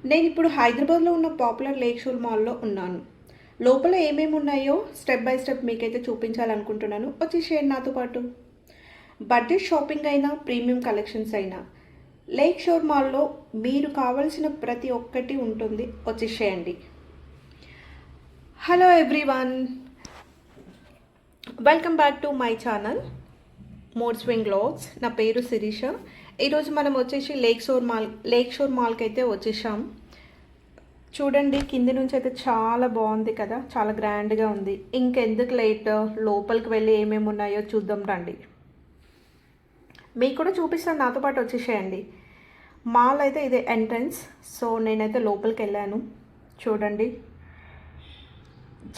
నేను ఇప్పుడు హైదరాబాద్లో ఉన్న పాపులర్ లేక్ షోర్ మాల్లో ఉన్నాను. లోపల ఏమేమి ఉన్నాయో స్టెప్ బై స్టెప్ మీకైతే చూపించాలనుకుంటున్నాను. వచ్చేసేయండి నాతో పాటు. బడ్జెట్ షాపింగ్ అయినా ప్రీమియం కలెక్షన్స్ అయినా లేక్ షోర్ మాల్లో మీరు కావాల్సిన ప్రతి ఒక్కటి ఉంటుంది. వచ్చేసేయండి. Hello everyone, welcome back to my channel mode swing vlogs. నా పేరు శిరీష. ఈరోజు మనం వచ్చేసి లేక్ షోర్ మాల్కి అయితే వచ్చేసాం. చూడండి, కింది నుంచి అయితే చాలా బాగుంది కదా, చాలా గ్రాండ్గా ఉంది. ఇంకెందుకు లేట్, లోపలికి వెళ్ళి ఏమేమి ఉన్నాయో చూద్దాం రండి. మీకు కూడా చూపిస్తాను, నాతో పాటు వచ్చేసేయండి. మాల్ అయితే ఇదే ఎంట్రన్స్. సో నేనైతే లోపలికి వెళ్ళాను. చూడండి,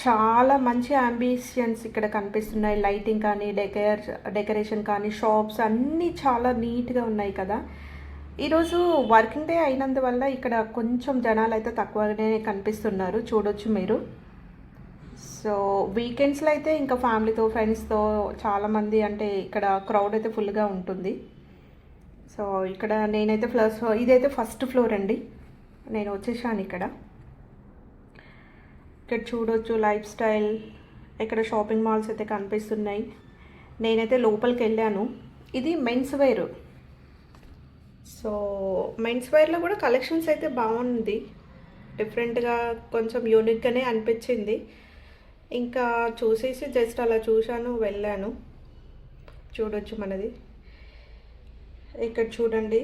చాలా మంచి అంబిషన్స్ ఇక్కడ కనిపిస్తున్నాయి. లైటింగ్ కానీ, డెకరేషన్ కానీ, షాప్స్ అన్నీ చాలా నీట్గా ఉన్నాయి కదా. ఈరోజు వర్కింగ్ డే అయినందువల్ల ఇక్కడ కొంచెం జనాలు అయితే తక్కువగానే కనిపిస్తున్నారు, చూడొచ్చు మీరు. సో వీకెండ్స్లో అయితే ఇంకా ఫ్యామిలీతో, ఫ్రెండ్స్తో చాలామంది, అంటే ఇక్కడ క్రౌడ్ అయితే ఫుల్గా ఉంటుంది. సో ఇక్కడ నేనైతే ఇదైతే ఫస్ట్ ఫ్లోర్ అండి. నేను వచ్చేసాను ఇక్కడ. ఇక్కడ చూడొచ్చు లైఫ్ స్టైల్, ఇక్కడ షాపింగ్ మాల్స్ అయితే కనిపిస్తున్నాయి. నేనైతే లోపలికి వెళ్ళాను. ఇది మెన్స్ వేర్. సో మెన్స్ వేర్లో కూడా కలెక్షన్స్ అయితే బాగుంది, డిఫరెంట్గా కొంచెం యూనిక్గానే అనిపించింది. ఇంకా చూసేసి జస్ట్ అలా చూశాను, వెళ్ళాను. చూడొచ్చు మనది. ఇక్కడ చూడండి,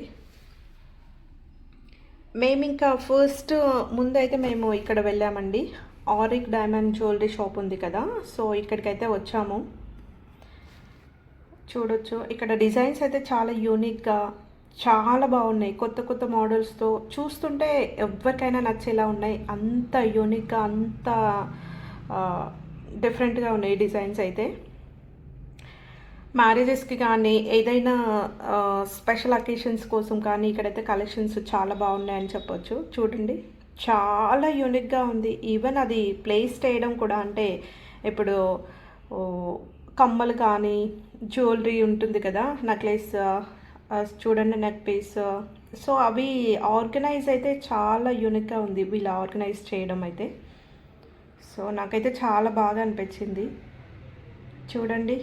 మేము ఇంకా ఫస్ట్ ముందైతే మేము ఇక్కడ వెళ్ళామండి. ఆరిక్ డైమండ్ జ్యువెలరీ షాప్ ఉంది కదా, సో ఇక్కడికైతే వచ్చాము. చూడొచ్చు, ఇక్కడ డిజైన్స్ అయితే చాలా యూనిక్గా చాలా బాగున్నాయి. కొత్త కొత్త మోడల్స్తో చూస్తుంటే ఎవరికైనా నచ్చేలా ఉన్నాయి. అంత యూనిక్గా, అంత డిఫరెంట్గా ఉన్నాయి డిజైన్స్ అయితే. మ్యారేజెస్కి కానీ, ఏదైనా స్పెషల్ అకేషన్స్ కోసం కానీ ఇక్కడైతే కలెక్షన్స్ చాలా బాగున్నాయని చెప్పొచ్చు. చూడండి, చాలా యూనిక్గా ఉంది. ఈవెన్ అది ప్లేస్ చేయడం కూడా, అంటే ఇప్పుడు కమ్మలు కానీ, జ్యువెలరీ ఉంటుంది కదా, నెక్లెస్, చూడండి నెక్ పీస్. సో అవి ఆర్గనైజ్ అయితే చాలా యూనిక్గా ఉంది వీళ్ళు ఆర్గనైజ్ చేయడం అయితే. సో నాకైతే చాలా బాగా అనిపించింది. చూడండి,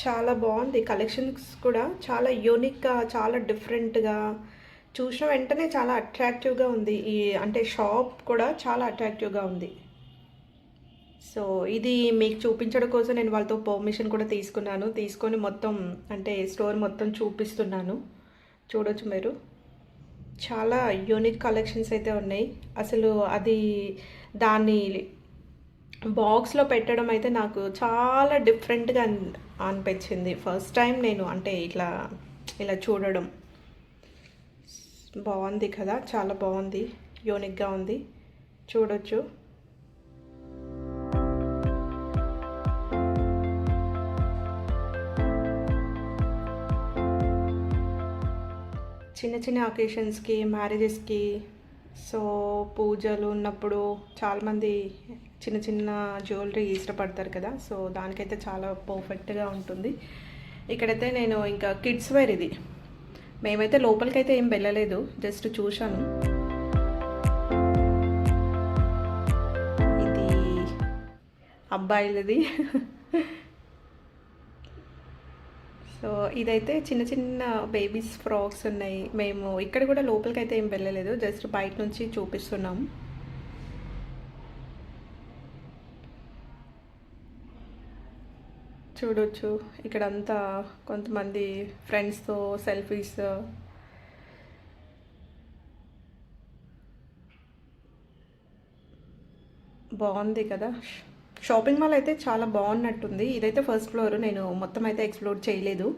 చాలా బాగుంది. కలెక్షన్స్ కూడా చాలా యూనిక్గా, చాలా డిఫరెంట్గా, చూసిన వెంటనే చాలా అట్రాక్టివ్గా ఉంది. అంటే షాప్ కూడా చాలా అట్రాక్టివ్గా ఉంది. సో ఇది మీకు చూపించడం కోసం నేను వాళ్ళతో పర్మిషన్ కూడా తీసుకొని మొత్తం, అంటే స్టోర్ మొత్తం చూపిస్తున్నాను. చూడొచ్చు మీరు, చాలా యూనిక్ కలెక్షన్స్ అయితే ఉన్నాయి. అసలు అది దాన్ని బాక్స్లో పెట్టడం అయితే నాకు చాలా డిఫరెంట్గా అనిపించింది. ఫస్ట్ టైం నేను అంటే ఇలా చూడడం. బాగుంది కదా, చాలా బాగుంది, యూనిక్గా ఉంది. చూడొచ్చు. చిన్న చిన్న అకేషన్స్కి, మ్యారేజెస్కి, సో పూజలు ఉన్నప్పుడు చాలామంది చిన్న చిన్న జ్యువెలరీ ఇష్టపడతారు కదా, సో దానికైతే చాలా పర్ఫెక్ట్గా ఉంటుంది. ఇక్కడైతే నేను ఇంకా కిడ్స్ వేర్ ఇది. మేమైతే లోపలికైతే ఏం వెళ్ళలేదు, జస్ట్ చూశాను. ఇది అబ్బాయిలది. సో ఇదైతే చిన్న చిన్న బేబీస్ ఫ్రాక్స్ ఉన్నాయి. మేము ఇక్కడ కూడా లోపలికి అయితే ఏం వెళ్ళలేదు, జస్ట్ బయట నుంచి చూపిస్తున్నాం. చూడొచ్చు, ఇక్కడంతా కొంతమంది ఫ్రెండ్స్తో సెల్ఫీస్. బాగుంది కదా. షాపింగ్ మాల్ అయితే చాలా బాగున్నట్టుంది. ఇదైతే ఫస్ట్ ఫ్లోర్, నేను మొత్తం అయితే ఎక్స్ప్లోర్ చేయలేదు.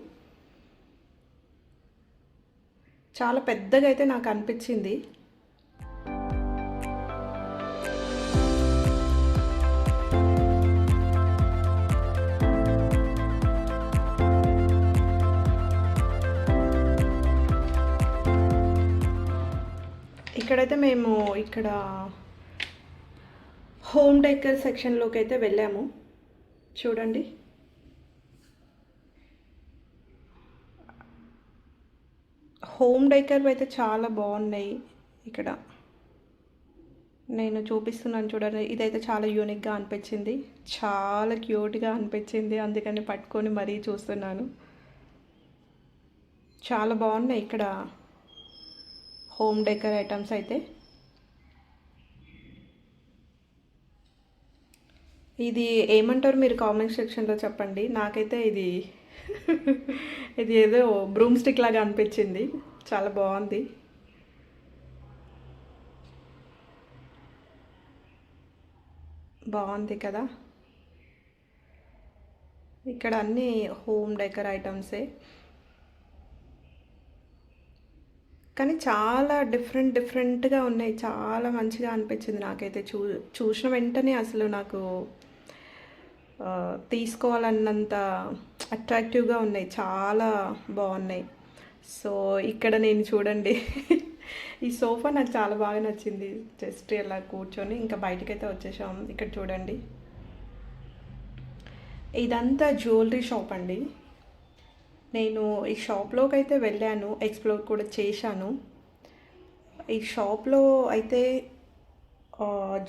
చాలా పెద్దగా అయితే నాకు అనిపించింది. ఇక్కడైతే మేము ఇక్కడ హోమ్ డెకర్ సెక్షన్లోకి అయితే వెళ్ళాము. చూడండి, హోమ్ డెకర్ అయితే చాలా బాగున్నాయి ఇక్కడ. నేను చూపిస్తున్నాను చూడండి. ఇదైతే చాలా యూనిక్గా అనిపించింది, చాలా క్యూట్గా అనిపించింది, అందుకని పట్టుకొని మరీ చూస్తున్నాను. చాలా బాగున్నాయి ఇక్కడ హోమ్ డెకర్ ఐటమ్స్ అయితే. ఇది ఏమంటారు మీరు కామెంట్ సెక్షన్లో చెప్పండి. నాకైతే ఇది ఇది ఏదో బ్రూమ్ స్టిక్ లాగా అనిపించింది, చాలా బాగుంది. బాగుంది కదా. ఇక్కడ అన్నీ హోమ్ డెకర్ ఐటమ్సే, కానీ చాలా డిఫరెంట్ డిఫరెంట్గా ఉన్నాయి. చాలా మంచిగా అనిపించింది నాకైతే. చూసిన వెంటనే అసలు నాకు తీసుకోవాలన్నంత అట్రాక్టివ్గా ఉన్నాయి, చాలా బాగున్నాయి. సో ఇక్కడ నేను చూడండి ఈ సోఫా నాకు చాలా బాగా నచ్చింది. జస్ట్ ఇలా కూర్చొని ఇంకా బయటకైతే వచ్చేసాం. ఇక్కడ చూడండి, ఇదంతా జ్యువెలరీ షాప్ అండి. నేను ఈ షాప్లోకి అయితే వెళ్ళాను, ఎక్స్ప్లోర్ కూడా చేశాను. ఈ షాప్లో అయితే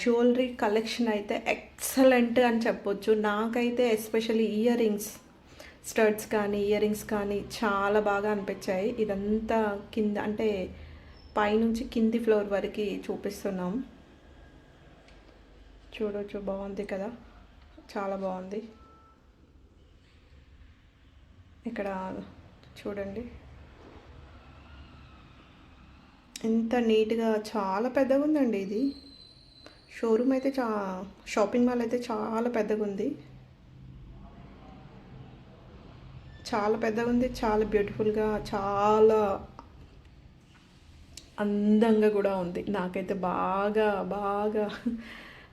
జ్యువెలరీ కలెక్షన్ అయితే ఎక్సలెంట్ అని చెప్పొచ్చు. నాకైతే ఎస్పెషల్లీ ఇయర్ రింగ్స్, స్టడ్స్ కానీ ఇయర్ రింగ్స్ కానీ చాలా బాగా అనిపించాయి. ఇదంతా కింద అంటే పైనుంచి కింది ఫ్లోర్ వరకు చూపిస్తున్నాం. చూడొచ్చు, బాగుంది కదా, చాలా బాగుంది. ఇక్కడ చూడండి ఎంత నీట్గా, చాలా పెద్దగా ఉందండి ఇది. షోరూమ్ అయితే షాపింగ్ మాల్ అయితే చాలా పెద్దగా ఉంది, చాలా పెద్దగా ఉంది, చాలా బ్యూటిఫుల్గా, చాలా అందంగా కూడా ఉంది. నాకైతే బాగా బాగా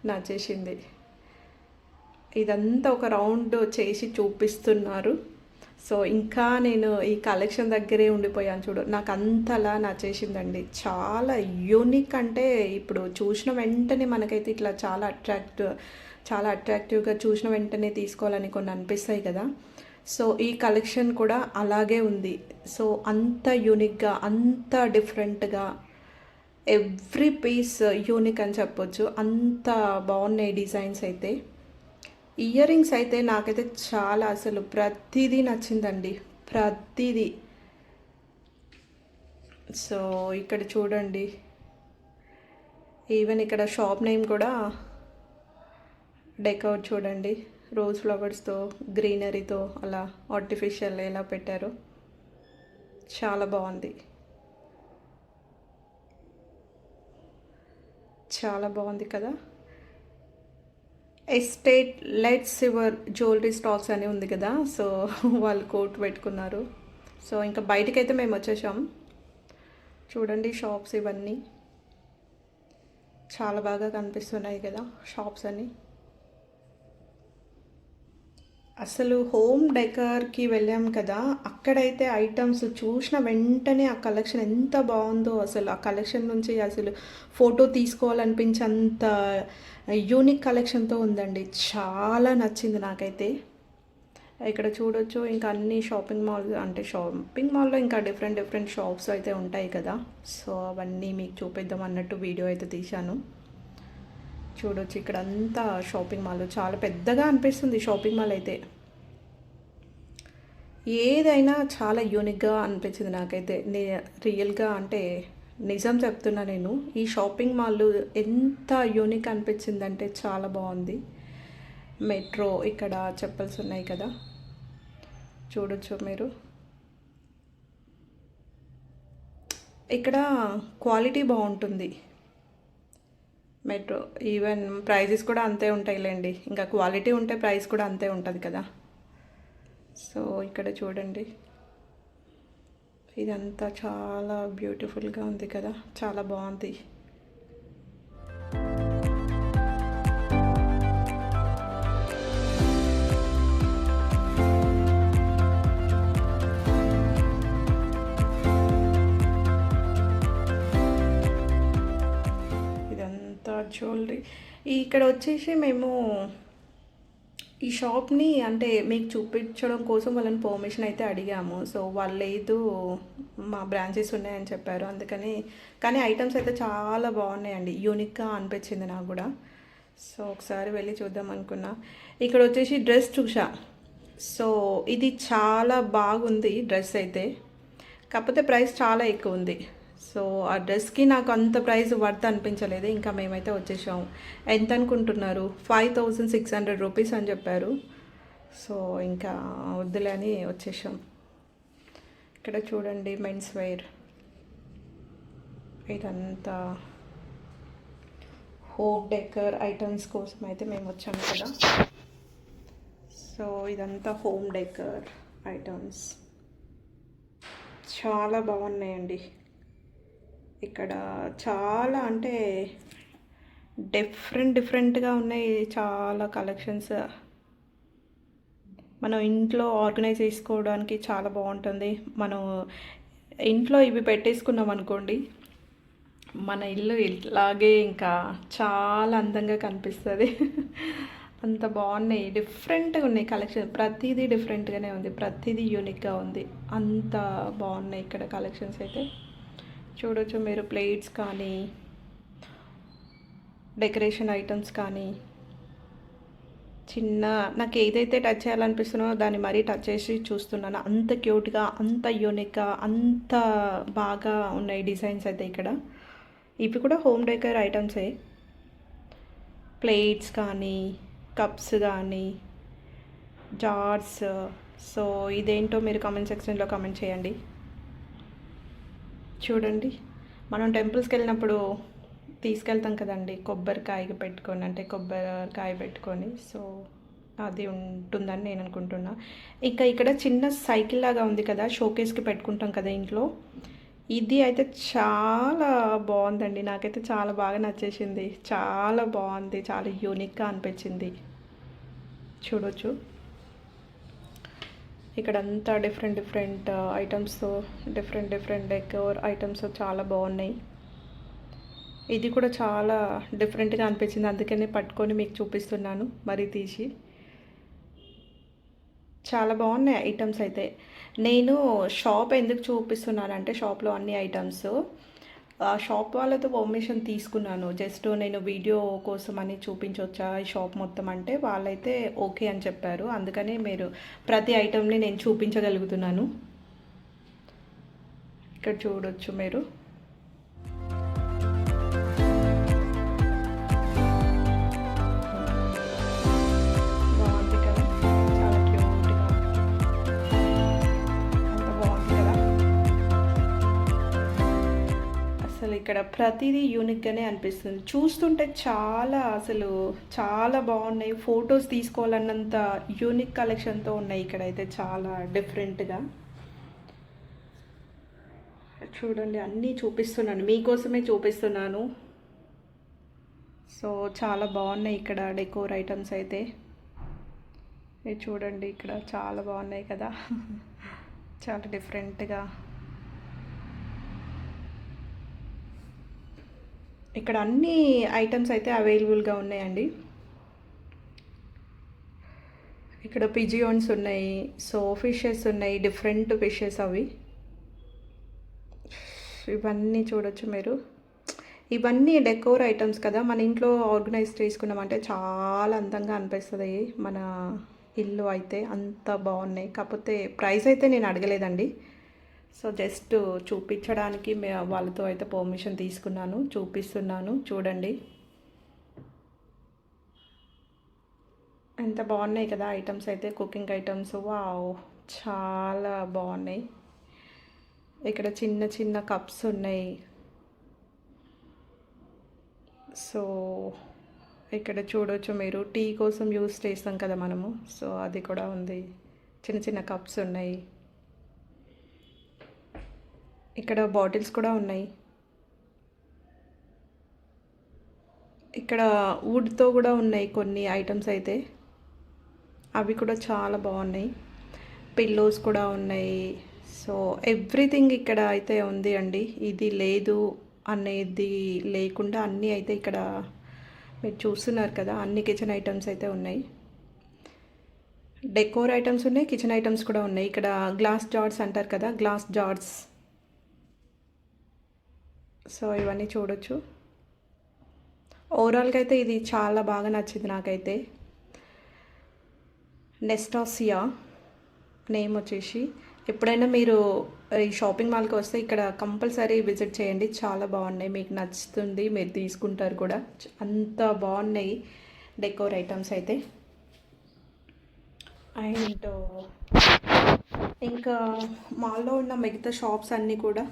నచ్చేసింది. ఇదంతా ఒక రౌండ్ చేసి చూపిస్తున్నారు. సో ఇంకా నేను ఈ కలెక్షన్ దగ్గరే ఉండిపోయాను చూడు, నాకు అంతలా నచ్చేసిందండి. చాలా యూనిక్, అంటే ఇప్పుడు చూసిన వెంటనే మనకైతే ఇట్లా చాలా అట్రాక్టివ్గా చూసిన వెంటనే తీసుకోవాలని కొన్ని అనిపిస్తాయి కదా. సో ఈ కలెక్షన్ కూడా అలాగే ఉంది. సో అంత యూనిక్గా, అంత డిఫరెంట్గా, ఎవ్రీ పీస్ యూనిక్ అని చెప్పొచ్చు. అంత బాగున్నాయి డిజైన్స్ అయితే. ఇయర్ రింగ్స్ అయితే నాకైతే చాలా, అసలు ప్రతిదీ నచ్చిందండి, ప్రతిదీ. సో ఇక్కడ చూడండి, ఈవెన్ ఇక్కడ షాప్ నేమ్ కూడా డెకౌట్ చూడండి, రోజ్ ఫ్లవర్స్తో, గ్రీనరీతో అలా ఆర్టిఫిషియల్ ఎలా పెట్టారో చాలా బాగుంది, చాలా బాగుంది కదా. Estate let's your jewellery stocks అని ఉంది కదా, సో వాళ్ళు కోట్ పెట్టుకున్నారు. సో ఇంకా బయటకైతే మేము వచ్చేసాం. చూడండి షాప్స్ ఇవన్నీ చాలా బాగా కనిపిస్తున్నాయి కదా షాప్స్ అని. అసలు హోమ్ డెకర్కి వెళ్ళాం కదా, అక్కడైతే ఐటమ్స్ చూసిన వెంటనే ఆ కలెక్షన్ ఎంత బాగుందో, అసలు ఆ కలెక్షన్ నుంచి అసలు ఫోటో తీసుకోవాలనిపించేంత యూనిక్ కలెక్షన్తో ఉందండి. చాలా నచ్చింది నాకైతే. ఇక్కడ చూడొచ్చు, ఇంకా అన్ని షాపింగ్ మాల్, అంటే షాపింగ్ మాల్లో ఇంకా డిఫరెంట్ డిఫరెంట్ షాప్స్ అయితే ఉంటాయి కదా. సో అవన్నీ మీకు చూపిద్దాం అన్నట్టు వీడియో అయితే తీశాను. చూడొచ్చు ఇక్కడ అంతా షాపింగ్ మాల్, చాలా పెద్దగా అనిపిస్తుంది షాపింగ్ మాల్ అయితే. ఏదైనా చాలా యూనిక్గా అనిపించింది నాకైతే, రియల్గా అంటే నిజం చెప్తున్నా నేను. ఈ షాపింగ్ మాల్ ఎంత యూనిక్ అనిపించిందంటే చాలా బాగుంది. మెట్రో, ఇక్కడ చెప్పల్స్ ఉన్నాయి కదా, చూడొచ్చు మీరు. ఇక్కడ క్వాలిటీ బాగుంటుంది మెట్రో. ఈవెన్ ప్రైజెస్ కూడా అంతే ఉంటాయిలేండి, ఇంకా క్వాలిటీ ఉంటే ప్రైస్ కూడా అంతే ఉంటుంది కదా. సో ఇక్కడ చూడండి, ఇదంతా చాలా బ్యూటిఫుల్గా ఉంది కదా, చాలా బాగుంది. జ్యువెలరీ ఇక్కడ వచ్చేసి మేము ఈ షాప్‌ని అంటే మీకు చూపించడం కోసం వాళ్ళని పర్మిషన్ అయితే అడిగాము. సో, వాళ్ళు లేదు మా బ్రాంచెస్ ఉన్నాయని చెప్పారు. అందుకని కానీ ఐటెమ్స్ అయితే చాలా బాగున్నాయండి. యూనిక్‌గా అనిపించింది నాకు గూడా. సో, ఒకసారి వెళ్ళి చూద్దాం అనుకున్నా. ఇక్కడొచ్చేసి డ్రెస్ చూసా. సో, ఇది చాలా బాగుంది డ్రెస్ అయితే. కాకపోతే ప్రైస్ చాలా ఎక్కువుంది. సో, ఆ డ్రెస్‌కి నాకు అంత ప్రైస్ వర్త్ అనిపించలేదు. ఇంకా మేమైతే వచ్చేసాము. ఎంత అనుకుంటున్నారు? 5600 రూపీస్ అని చెప్పారు. సో, ఇంకా వద్దులే అని వచ్చేసాం. ఇక్కడ చూడండి మెన్స్ వేర్. ఇదంతా హోమ్ డెకర్ ఐటమ్స్ కోసం అయితే మేము వచ్చాము కదా. సో, ఇదంతా హోమ్ డెకర్ ఐటమ్స్ చాలా బాగున్నాయండి. ఇక్కడ చాలా అంటే డిఫరెంట్గా ఉన్నాయి చాలా కలెక్షన్స్. మనం ఇంట్లో ఆర్గనైజ్ చేసుకోవడానికి చాలా బాగుంటుంది. మనం ఇంట్లో ఇవి పెట్టేసుకున్నాం అనుకోండి, మన ఇల్లు ఇలాగే ఇంకా చాలా అందంగా కనిపిస్తుంది. అంత బాగున్నాయి, డిఫరెంట్గా ఉన్నాయి కలెక్షన్. ప్రతిదీ డిఫరెంట్గానే ఉంది, ప్రతిదీ యూనిక్గా ఉంది. అంత బాగున్నాయి ఇక్కడ కలెక్షన్స్ అయితే. చూడొచ్చు మీరు, ప్లేట్స్ కానీ డెకరేషన్ ఐటమ్స్ కానీ చిన్న నాకు ఏదైతే టచ్ చేయాలనిపిస్తుందో దాన్ని మరీ టచ్ చేసి చూస్తున్నాను. అంత క్యూట్గా, అంత యూనిక్గా, అంత బాగా ఉన్నాయి డిజైన్స్ అయితే ఇక్కడ. ఇవి కూడా హోమ్ డెకర్ ఐటమ్సే. ప్లేట్స్ కానీ కప్స్ కానీ జార్స్. సో ఇదేంటో మీరు కామెంట్ సెక్షన్లో కామెంట్ చేయండి. చూడండి, మనం టెంపుల్స్కి వెళ్ళినప్పుడు తీసుకెళ్తాం కదండి కొబ్బరికాయ పెట్టుకొని, అంటే కొబ్బరికాయ పెట్టుకొని. సో అది ఉంటుందని నేను అనుకుంటున్నా. ఇంకా ఇక్కడ చిన్న సైకిల్ లాగా ఉంది కదా, షోకేస్కి పెట్టుకుంటాం కదా ఇంట్లో. ఇది అయితే చాలా బాగుందండి, నాకైతే చాలా బాగా నచ్చేసింది. చాలా బాగుంది, చాలా యూనిక్గా అనిపించింది. చూడొచ్చు ఇక్కడంతా డిఫరెంట్ ఐటమ్స్తో డిఫరెంట్ డెకోర్ ఐటమ్స్ చాలా బాగున్నాయి. ఇది కూడా చాలా డిఫరెంట్గా అనిపించింది, అందుకనే పట్టుకొని మీకు చూపిస్తున్నాను మరీ తీసి. చాలా బాగున్నాయి ఐటమ్స్ అయితే. నేను షాప్ ఎందుకు చూపిస్తున్నానంటే, షాప్లో అన్ని ఐటమ్స్ షాప్ వాళ్ళతో పర్మిషన్ తీసుకున్నాను. జస్ట్ నేను వీడియో కోసం అని చూపించవచ్చా ఈ షాప్ మొత్తం అంటే, వాళ్ళైతే ఓకే అని చెప్పారు. అందుకని మీరు ప్రతి ఐటమ్ని నేను చూపించగలుగుతున్నాను. ఇక్కడ చూడొచ్చు మీరు. ఇక్కడ ప్రతిదీ యూనిక్గానే అనిపిస్తుంది. చూస్తుంటే అసలు చాలా బాగున్నాయి. ఫొటోస్ తీసుకోవాలన్నంత యూనిక్ కలెక్షన్తో ఉన్నాయి ఇక్కడైతే, చాలా డిఫరెంట్గా. చూడండి, అన్నీ చూపిస్తున్నాను, మీకోసమే చూపిస్తున్నాను. సో చాలా బాగున్నాయి ఇక్కడ డెకోర్ ఐటమ్స్ అయితే. ఇది చూడండి, ఇక్కడ చాలా బాగున్నాయి కదా. చాలా డిఫరెంట్గా. ఇక్కడ అన్ని ఐటమ్స్ అయితే అవైలబుల్గా ఉన్నాయండి. ఇక్కడ పిజియోన్స్ ఉన్నాయి, సో ఫిషెస్ ఉన్నాయి, డిఫరెంట్ ఫిషెస్ అవి. ఇవన్నీ చూడొచ్చు మీరు. ఇవన్నీ డెకోర్ ఐటమ్స్ కదా, మన ఇంట్లో ఆర్గనైజ్ చేసుకున్నామంటే చాలా అందంగా అనిపిస్తుంది మన ఇల్లు అయితే. అంత బాగున్నాయి. కాకపోతే ప్రైస్ అయితే నేను అడగలేదండి. సో జస్ట్ చూపించడానికి వాళ్ళతో అయితే పర్మిషన్ తీసుకున్నాను, చూపిస్తున్నాను. చూడండి ఎంత బాగున్నాయి కదా ఐటమ్స్ అయితే, కుకింగ్ ఐటమ్స్. వావ్, చాలా బాగున్నాయి. ఇక్కడ చిన్న చిన్న కప్స్ ఉన్నాయి. సో ఇక్కడ చూడవచ్చు మీరు, టీ కోసం యూస్ చేస్తాం కదా మనము, సో అది కూడా ఉంది. చిన్న చిన్న కప్స్ ఉన్నాయి. ఇక్కడ బాటిల్స్ కూడా ఉన్నాయి. ఇక్కడ వుడ్తో కూడా ఉన్నాయి కొన్ని ఐటమ్స్ అయితే, అవి కూడా చాలా బాగున్నాయి. పిల్లోస్ కూడా ఉన్నాయి. సో ఎవ్రీథింగ్ ఇక్కడ అయితే ఉంది అండి. ఇది లేదు అనేది లేకుండా అన్నీ అయితే ఇక్కడ మీరు చూస్తున్నారు కదా, అన్ని కిచెన్ ఐటమ్స్ అయితే ఉన్నాయి. డెకోర్ ఐటమ్స్ ఉన్నాయి, కిచెన్ ఐటమ్స్ కూడా ఉన్నాయి. ఇక్కడ గ్లాస్ జార్స్ అంటారు కదా, గ్లాస్ జార్స్. సో ఇవన్నీ చూడొచ్చు. ఓవరాల్గా అయితే ఇది చాలా బాగా నచ్చింది నాకైతే. నెస్టాసియా నేమ్ వచ్చేసి. ఎప్పుడైనా మీరు ఈ షాపింగ్ మాల్కి వస్తే ఇక్కడ కంపల్సరీ విజిట్ చేయండి. చాలా బాగున్నాయి, మీకు నచ్చుతుంది, మీరు తీసుకుంటారు కూడా. అంత బాగున్నాయి డెకోర్ ఐటమ్స్ అయితే. అండ్ ఇంకా మాల్లో ఉన్న మిగతా షాప్స్ అన్నీ కూడా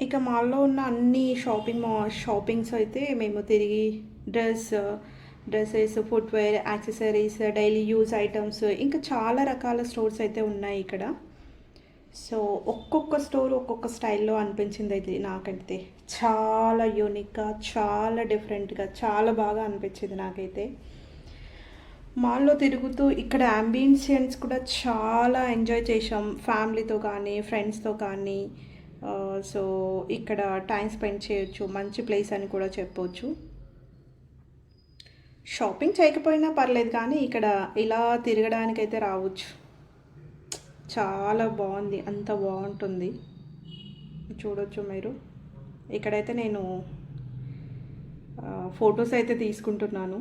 ఇక మాల్లో ఉన్న అన్ని షాపింగ్స్ అయితే మేము తిరిగి dresses, footwear, accessories, daily use items, ఇంకా చాలా రకాల స్టోర్స్ అయితే ఉన్నాయి ఇక్కడ. సో ఒక్కొక్క స్టోర్ ఒక్కొక్క స్టైల్లో అనిపించింది అయితే నాకైతే. చాలా యూనిక్గా, చాలా డిఫరెంట్గా, చాలా బాగా అనిపించింది నాకైతే. మాల్లో తిరుగుతూ ఇక్కడ అంబియన్స్ కూడా చాలా ఎంజాయ్ చేసాం, ఫ్యామిలీతో కానీ ఫ్రెండ్స్తో కానీ. సో ఇక్కడ టైం స్పెండ్ చేయొచ్చు, మంచి ప్లేస్ అని కూడా చెప్పవచ్చు. షాపింగ్ చేయకపోయినా పర్లేదు కానీ ఇక్కడ ఇలా తిరగడానికైతే రావచ్చు. చాలా బాగుంది, అంత బాగుంటుంది, చూడొచ్చు మీరు. ఇక్కడైతే నేను ఫొటోస్ అయితే తీసుకుంటున్నాను.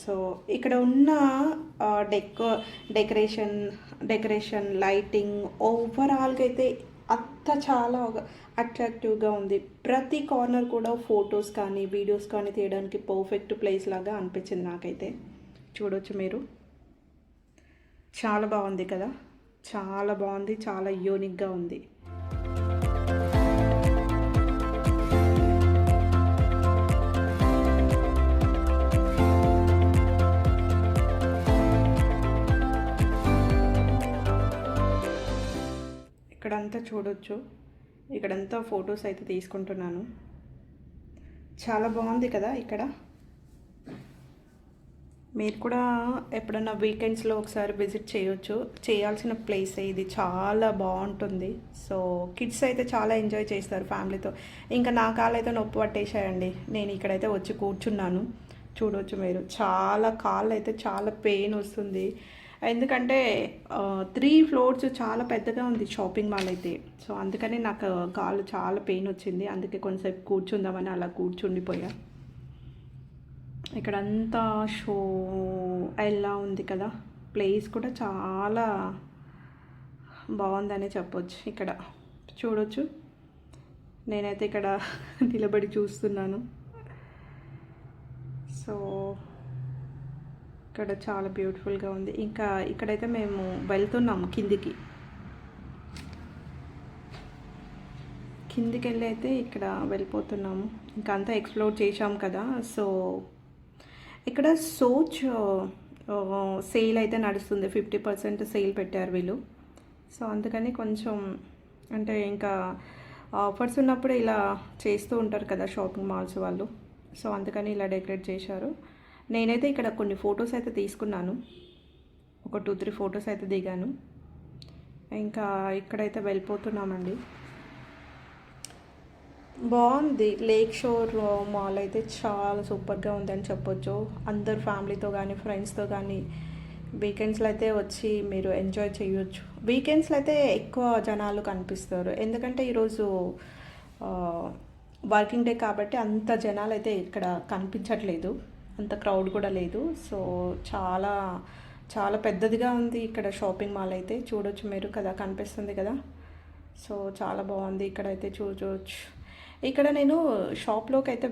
సో ఇక్కడ ఉన్న డెకరేషన్ లైటింగ్ ఓవరాల్గా అయితే చాలా అట్రాక్టివ్గా ఉంది. ప్రతి కార్నర్ కూడా ఫొటోస్ కానీ వీడియోస్ కానీ తీయడానికి పర్ఫెక్ట్ ప్లేస్ లాగా అనిపించింది నాకైతే. చూడొచ్చు మీరు, చాలా బాగుంది కదా, చాలా బాగుంది, చాలా యూనిక్గా ఉంది. ఇక్కడంతా చూడొచ్చు, ఇక్కడంతా ఫొటోస్ అయితే తీసుకుంటున్నాను. చాలా బాగుంది కదా ఇక్కడ. మీరు కూడా ఎప్పుడన్నా వీకెండ్స్లో ఒకసారి విజిట్ చేయొచ్చు, చేయాల్సిన ప్లేస్ ఇది, చాలా బాగుంటుంది. సో కిడ్స్ అయితే చాలా ఎంజాయ్ చేస్తారు ఫ్యామిలీతో. ఇంకా నా కాళ్ళు అయితే నొప్పి పట్టేశాయండి, నేను ఇక్కడైతే వచ్చి కూర్చున్నాను. చూడవచ్చు మీరు, చాలా కాళ్ళు అయితే చాలా పెయిన్ వస్తుంది. ఎందుకంటే 3 ఫ్లోర్స్ చాలా పెద్దగా ఉంది షాపింగ్ మాల్ అయితే. సో అందుకని నాకు కాళ్ళు చాలా పెయిన్ వచ్చింది, అందుకే కొంచెంసేపు కూర్చుందామని అలా కూర్చుండిపోయా. ఇక్కడంతా షో ఎలా ఉంది కదా, ప్లేస్ కూడా చాలా బాగుందని చెప్పొచ్చు. ఇక్కడ చూడొచ్చు, నేనైతే ఇక్కడ నిలబడి చూస్తున్నాను. సో ఇక్కడ చాలా బ్యూటిఫుల్గా ఉంది. ఇంకా ఇక్కడైతే మేము వెళ్తున్నాము కిందికి వెళ్ళి అయితే ఇక్కడ వెళ్ళిపోతున్నాము. ఇంకా అంతా ఎక్స్ప్లోర్ చేసాం కదా. సో ఇక్కడ సోచ్ సేల్ అయితే నడుస్తుంది, 50% సేల్ పెట్టారు వీళ్ళు. సో అందుకని కొంచెం అంటే ఇంకా ఆఫర్స్ ఉన్నప్పుడు ఇలా చేస్తూ ఉంటారు కదా షాపింగ్ మాల్స్ వాళ్ళు. సో అందుకని ఇలా డెకరేట్ చేశారు. నేనైతే ఇక్కడ కొన్ని ఫొటోస్ అయితే తీసుకున్నాను, ఒక 2-3 ఫొటోస్ అయితే దిగాను. ఇంకా ఇక్కడైతే వెళ్ళిపోతున్నామండి. బాగుంది, లేక్ షోర్ మాల్ అయితే చాలా సూపర్గా ఉందని చెప్పొచ్చు. అందరు ఫ్యామిలీతో కానీ ఫ్రెండ్స్తో కానీ వీకెండ్స్లో అయితే వచ్చి మీరు ఎంజాయ్ చేయొచ్చు. వీకెండ్స్లో అయితే ఎక్కువ జనాలు కనిపిస్తారు, ఎందుకంటే ఈరోజు వర్కింగ్ డే కాబట్టి అంత జనాలు అయితే ఇక్కడ కనిపించట్లేదు, అంత క్రౌడ్ కూడా లేదు. సో చాలా చాలా పెద్దదిగా ఉంది ఇక్కడ షాపింగ్ మాల్ అయితే. చూడొచ్చు మీరు కదా, కనిపిస్తుంది కదా. సో చాలా బాగుంది, ఇక్కడైతే చూడవచ్చు. ఇక్కడ నేను షాప్లోకి అయితే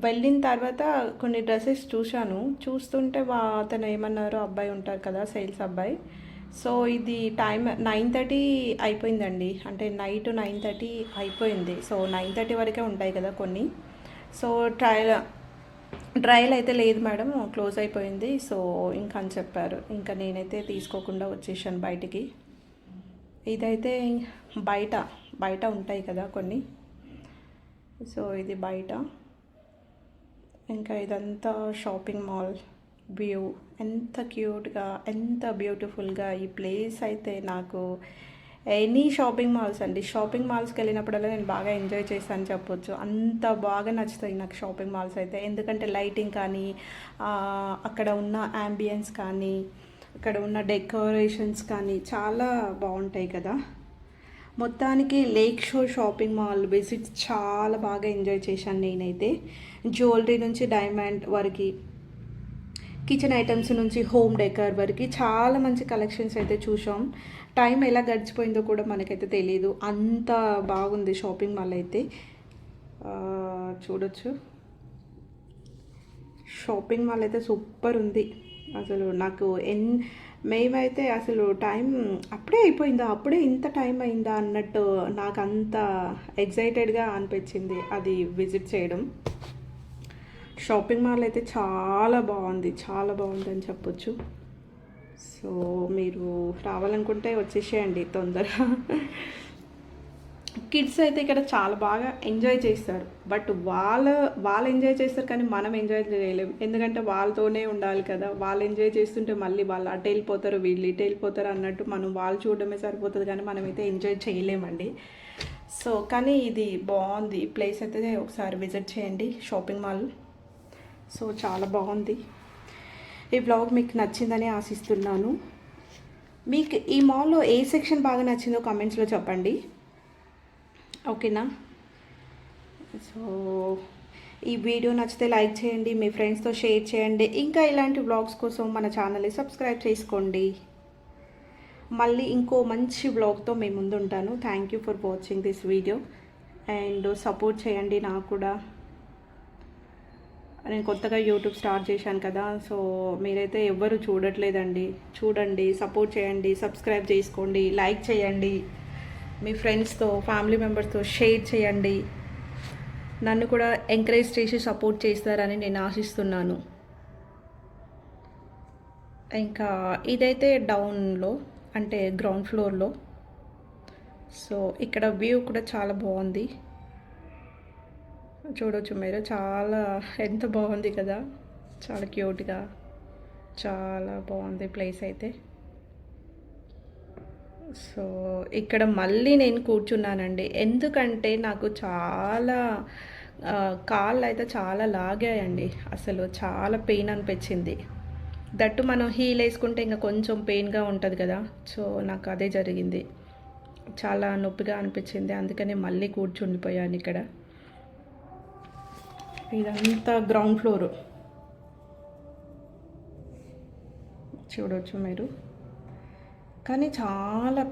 వెళ్ళిన తర్వాత కొన్ని డ్రెస్సెస్ చూస్తుంటే అతను ఏమన్నారు, అబ్బాయి ఉంటారు కదా సేల్స్ అబ్బాయి. సో ఇది టైం 9:30 అయిపోయిందండి, అంటే నైట్ 9:30 అయిపోయింది. సో 9:30 వరకే ఉంటాయి కదా కొన్ని. సో ట్రయల్ అయితే లేదు మేడం, క్లోజ్ అయిపోయింది. సో ఇంకా అని చెప్పారు. ఇంకా నేనైతే తీసుకోకుండా వచ్చేసాను బయటికి. ఇదైతే బయట బయట ఉంటాయి కదా కొన్ని. సో ఇది బయట. ఇంకా ఇదంతా షాపింగ్ మాల్ వ్యూ. ఎంత క్యూట్గా, ఎంత బ్యూటిఫుల్గా ఈ ప్లేస్ అయితే నాకు ఎనీ షాపింగ్ మాల్స్ అండి, షాపింగ్ మాల్స్కి వెళ్ళినప్పుడల్లా నేను బాగా ఎంజాయ్ చేస్తాను చెప్పొచ్చు. అంత బాగా నచ్చుతాయి నాకు షాపింగ్ మాల్స్ అయితే. ఎందుకంటే లైటింగ్ కానీ, అక్కడ ఉన్న యాంబియన్స్ కానీ, అక్కడ ఉన్న డెకరేషన్స్ కానీ చాలా బాగుంటాయి కదా. మొత్తానికి లేక్ షోర్ షాపింగ్ మాల్ విజిట్ చాలా బాగా ఎంజాయ్ చేశాను నేనైతే. జ్యువెలరీ నుంచి డైమండ్ వరకు, కిచెన్ ఐటమ్స్ నుంచి హోమ్ డెకర్ వరకు చాలా మంచి కలెక్షన్స్ అయితే చూసాం. టైం ఎలా గడిచిపోయిందో కూడా మనకైతే తెలియదు, అంత బాగుంది షాపింగ్ మాల్ అయితే. చూడొచ్చు, షాపింగ్ మాల్ అయితే సూపర్ ఉంది అసలు. నాకు మేమైతే అసలు టైం అప్పుడే అయిపోయిందా, అప్పుడే ఇంత టైం అయిందా అన్నట్టు నాకు అంత ఎగ్జైటెడ్గా అనిపించింది అది విజిట్ చేయడం. షాపింగ్ మాల్ అయితే చాలా బాగుంది, చాలా బాగుందని చెప్పొచ్చు. సో మీరు రావాలనుకుంటే వచ్చేసేయండి తొందరగా. కిడ్స్ అయితే ఇక్కడ చాలా బాగా ఎంజాయ్ చేస్తారు. బట్ వాళ్ళు ఎంజాయ్ చేస్తారు కానీ మనం ఎంజాయ్ చేయలేము. ఎందుకంటే వాళ్ళతోనే ఉండాలి కదా. వాళ్ళు ఎంజాయ్ చేస్తుంటే మళ్ళీ వాళ్ళు అటు వెళ్ళిపోతారు, వీళ్ళు ఇటు వెళ్ళిపోతారు అన్నట్టు మనం వాళ్ళు చూడడమే సరిపోతుంది కానీ మనమైతే ఎంజాయ్ చేయలేమండి. సో కానీ ఇది బాగుంది ప్లేస్ అయితే, ఒకసారి విజిట్ చేయండి షాపింగ్ మాల్. సో చాలా బాగుంది. ఈ బ్లాగ్ మీకు నచ్చిందని ఆశిస్తున్నాను. మీకు ఈ మాల్లో ఏ సెక్షన్ బాగా నచ్చిందో కామెంట్స్లో చెప్పండి, ఓకేనా. సో ఈ వీడియో నచ్చితే లైక్ చేయండి, మీ ఫ్రెండ్స్తో షేర్ చేయండి. ఇంకా ఇలాంటి బ్లాగ్స్ కోసం మన ఛానల్ని సబ్స్క్రైబ్ చేసుకోండి. మళ్ళీ ఇంకో మంచి బ్లాగ్తో మీ ముందు ఉంటాను. Thank you for watching this video and support చేయండి నాకు కూడా. నేను కొత్తగా యూట్యూబ్ స్టార్ట్ చేశాను కదా, సో మీరైతే ఎవ్వరు చూడట్లేదండి, చూడండి, సపోర్ట్ చేయండి, సబ్స్క్రైబ్ చేసుకోండి, లైక్ చేయండి, మీ ఫ్రెండ్స్తో ఫ్యామిలీ మెంబర్స్తో షేర్ చేయండి. నన్ను కూడా ఎంకరేజ్ చేసి సపోర్ట్ చేస్తారని నేను ఆశిస్తున్నాను. ఇంకా ఇదైతే డౌన్లో అంటే గ్రౌండ్ ఫ్లోర్లో. సో ఇక్కడ వ్యూ కూడా చాలా బాగుంది, చూడొచ్చు మీరు. చాలా ఎంత బాగుంది కదా, చాలా క్యూట్గా, చాలా బాగుంది ప్లేస్ అయితే. సో ఇక్కడ మళ్ళీ నేను కూర్చున్నానండి, ఎందుకంటే నాకు చాలా కాళ్ళు అయితే చాలా లాగాయండి, అసలు చాలా పెయిన్ అనిపించింది. దట్టు మనం హీల్ వేసుకుంటే ఇంకా కొంచెం పెయిన్గా ఉంటుంది కదా, సో నాకు అదే జరిగింది, చాలా నొప్పిగా అనిపించింది. అందుకని మళ్ళీ కూర్చుండిపోయాను ఇక్కడ. ఇదంతా గ్రౌండ్ ఫ్లోరు చూడవచ్చు మీరు. కానీ చాలా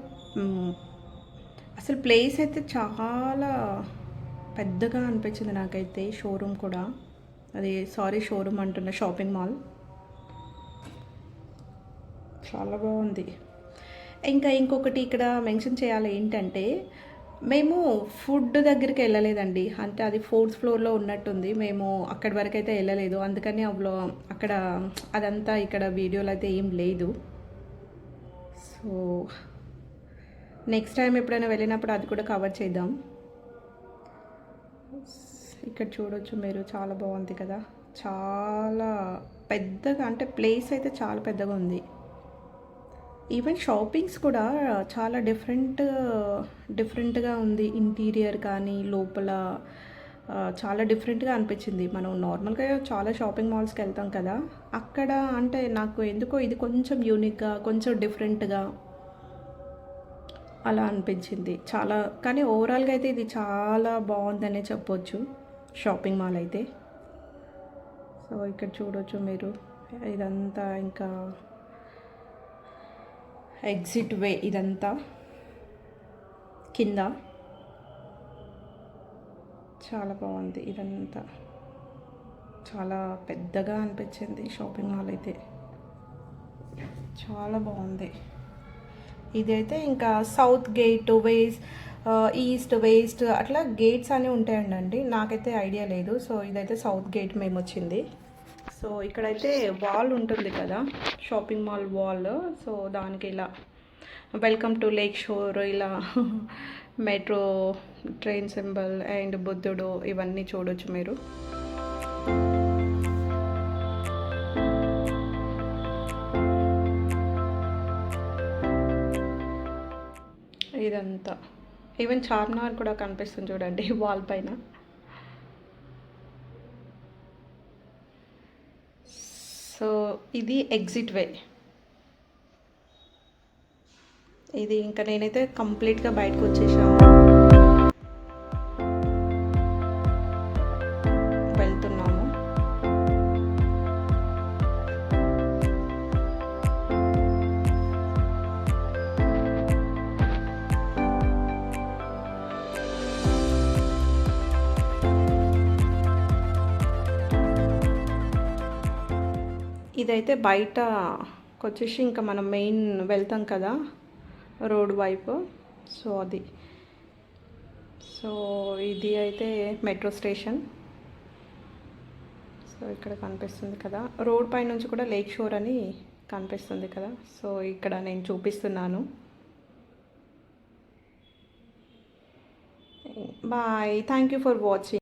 అసలు ప్లేస్ అయితే చాలా పెద్దగా అనిపించింది నాకైతే. షోరూమ్ కూడా, అది షోరూమ్ అంటున్న, షాపింగ్ మాల్ చాలా బాగుంది. ఇంకా ఇంకొకటి ఇక్కడ మెన్షన్ చేయాలి ఏంటంటే, మేము ఫుడ్ దగ్గరికి వెళ్ళలేదండి, అంటే అది 4th ఫ్లోర్లో ఉన్నట్టుంది. మేము అక్కడి వరకు అయితే వెళ్ళలేదు, అందుకని అక్కడ అదంతా ఇక్కడ వీడియోలో అయితే ఏం లేదు. సో నెక్స్ట్ టైం ఎప్పుడైనా వెళ్ళినప్పుడు అది కూడా కవర్ చేద్దాం. ఇక్కడ చూడొచ్చు మీరు, చాలా బాగుంది కదా, చాలా పెద్దగా, అంటే ప్లేస్ అయితే చాలా పెద్దగా ఉంది. ఈవెన్ షాపింగ్స్ కూడా చాలా డిఫరెంట్గా ఉంది. ఇంటీరియర్ కానీ లోపల చాలా డిఫరెంట్గా అనిపించింది. మనం నార్మల్గా చాలా షాపింగ్ మాల్స్కి వెళ్తాం కదా, అక్కడ అంటే నాకు ఎందుకో ఇది కొంచెం యూనిక్గా, కొంచెం డిఫరెంట్గా అలా అనిపించింది చాలా. కానీ ఓవరాల్గా అయితే ఇది చాలా బాగుందనే చెప్పొచ్చు షాపింగ్ మాల్ అయితే. సో ఇక్కడ చూడొచ్చు మీరు, ఇదంతా ఇంకా ఎగ్జిట్ వే, ఇదంతా కింద చాలా బాగుంది. ఇదంతా చాలా పెద్దగా అనిపించింది షాపింగ్ మాల్ అయితే, చాలా బాగుంది. ఇదైతే ఇంకా సౌత్ గేట్, ఈస్ట్, వెస్ట్ అట్లా గేట్స్ అని ఉంటాయండి, నాకైతే ఐడియా లేదు. సో ఇదైతే సౌత్ గేట్ మేము వచ్చింది. సో ఇక్కడైతే వాల్ ఉంటుంది కదా, షాపింగ్ మాల్ వాల్. సో దానికి ఇలా వెల్కమ్ టు లేక్ షోర్ ఇలా మెట్రో ట్రైన్ సింబల్ అండ్ బుద్ధుడు ఇవన్నీ చూడొచ్చు మీరు. ఇదంతా ఈవెన్ చార్మినార్ కూడా కనిపిస్తుంది చూడండి వాల్ పైన. సో ఇది ఎగ్జిట్ వే. ఇది ఇంకా నేనైతే కంప్లీట్గా బయటకు వచ్చేసాము, వెళ్తున్నాము. ఇదైతే బయటకు వచ్చేసి ఇంకా మనం మెయిన్ వెళ్తాం కదా రోడ్ వైపు. సో అది, సో ఇది అయితే మెట్రో స్టేషన్. సో ఇక్కడ కనిపిస్తుంది కదా, రోడ్ పై నుంచి కూడా లేక్ షోర్ అని కనిపిస్తుంది కదా. సో ఇక్కడ నేను చూపిస్తున్నాను. Bye, thank you for watching.